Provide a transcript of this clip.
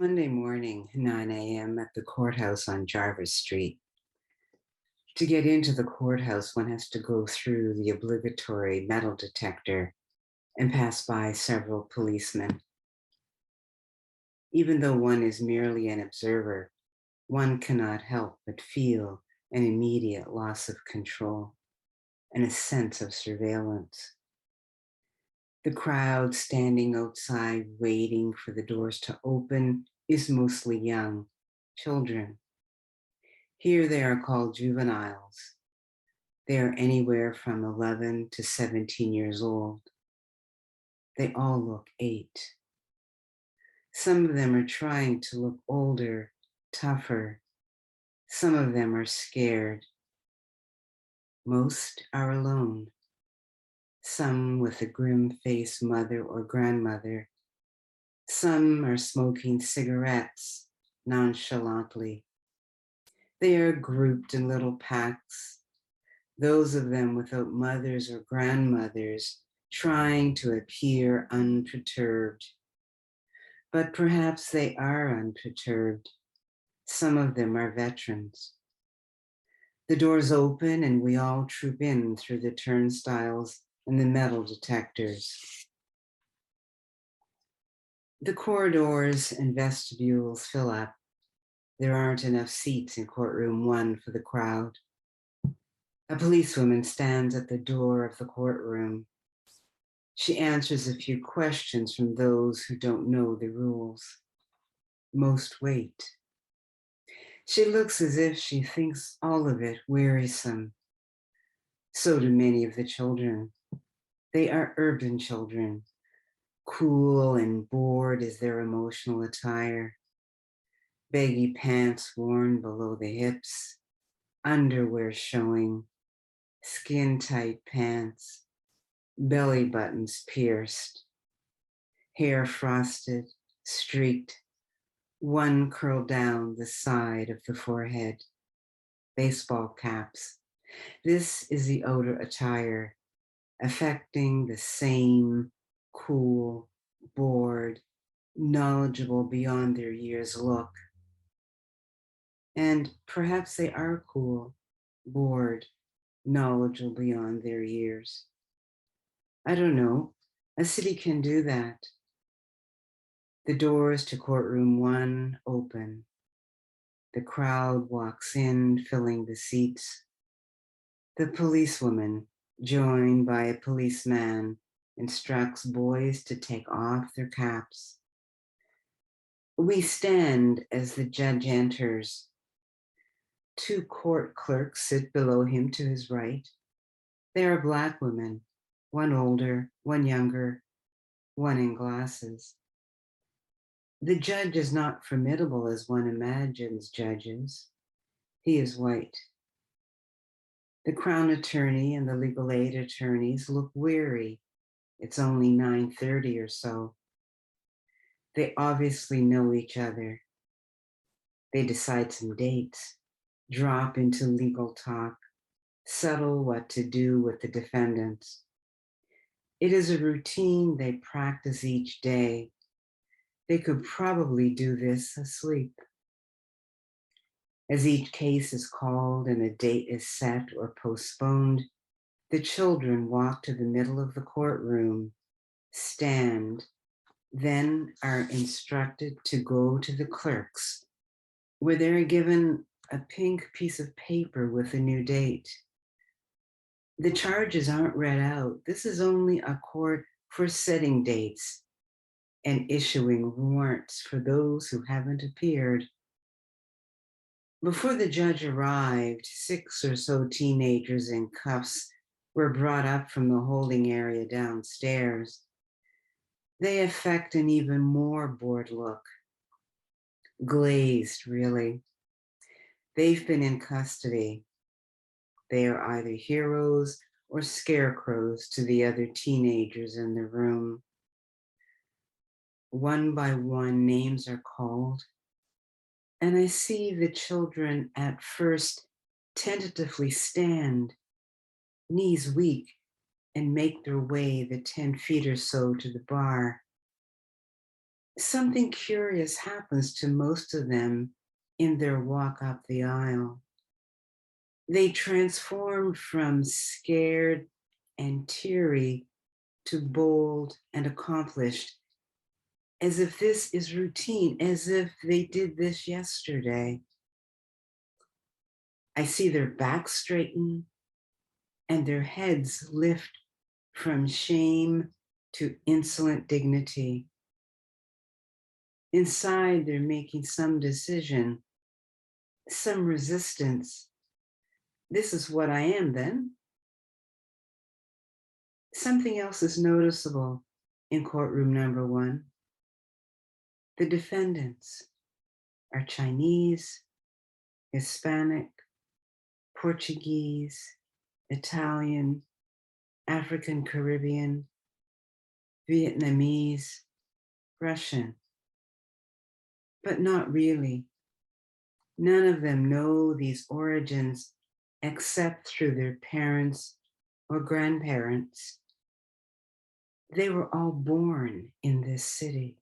Monday morning, 9 a.m. at the courthouse on Jarvis Street. To get into the courthouse, one has to go through the obligatory metal detector and pass by several policemen. Even though one is merely an observer, one cannot help but feel an immediate loss of control and a sense of surveillance. The crowd standing outside waiting for the doors to open is mostly young, children. Here they are called juveniles. They are anywhere from 11 to 17 years old. They all look 8. Some of them are trying to look older, tougher. Some of them are scared. Most are alone. Some with a grim-faced mother or grandmother. Some are smoking cigarettes nonchalantly. They are grouped in little packs, those of them without mothers or grandmothers trying to appear unperturbed. But perhaps they are unperturbed. Some of them are veterans. The doors open and we all troop in through the turnstiles and the metal detectors. The corridors and vestibules fill up. There aren't enough seats in courtroom 1 for the crowd. A policewoman stands at the door of the courtroom. She answers a few questions from those who don't know the rules. Most wait. She looks as if she thinks all of it wearisome. So do many of the children. They are urban children. Cool and bored is their emotional attire. Baggy pants worn below the hips, underwear showing, skin-tight pants, belly buttons pierced, hair frosted, streaked, one curled down the side of the forehead, baseball caps. This is the outer attire, affecting the same cool, bored, knowledgeable beyond their years look. And perhaps they are cool, bored, knowledgeable beyond their years. I don't know. A city can do that. The doors to courtroom 1 open. The crowd walks in, filling the seats. The policewoman, joined by a policeman, instructs boys to take off their caps. We stand as the judge enters. 2 court clerks sit below him to his right. They are Black women, one older, one younger, one in glasses. The judge is not formidable as one imagines judges. He is white. The Crown Attorney and the legal aid attorneys look weary. It's only 9:30 or so. They obviously know each other. They decide some dates, drop into legal talk, settle what to do with the defendants. It is a routine they practice each day. They could probably do this asleep. As each case is called and a date is set or postponed, the children walk to the middle of the courtroom, stand, then are instructed to go to the clerks, where they're given a pink piece of paper with a new date. The charges aren't read out. This is only a court for setting dates and issuing warrants for those who haven't appeared. Before the judge arrived, 6 or so teenagers in cuffs were brought up from the holding area downstairs. They affect an even more bored look, glazed, really. They've been in custody. They are either heroes or scarecrows to the other teenagers in the room. One by one, names are called, and I see the children at first tentatively stand, knees weak, and make their way the 10 feet or so to the bar. Something curious happens to most of them in their walk up the aisle. They transform from scared and teary to bold and accomplished, as if this is routine, as if they did this yesterday. I see their backs straighten and their heads lift from shame to insolent dignity. Inside, they're making some decision, some resistance. This is what I am then. Something else is noticeable in courtroom number one. The defendants are Chinese, Hispanic, Portuguese, Italian, African Caribbean, Vietnamese, Russian, but not really. None of them know these origins except through their parents or grandparents. They were all born in this city.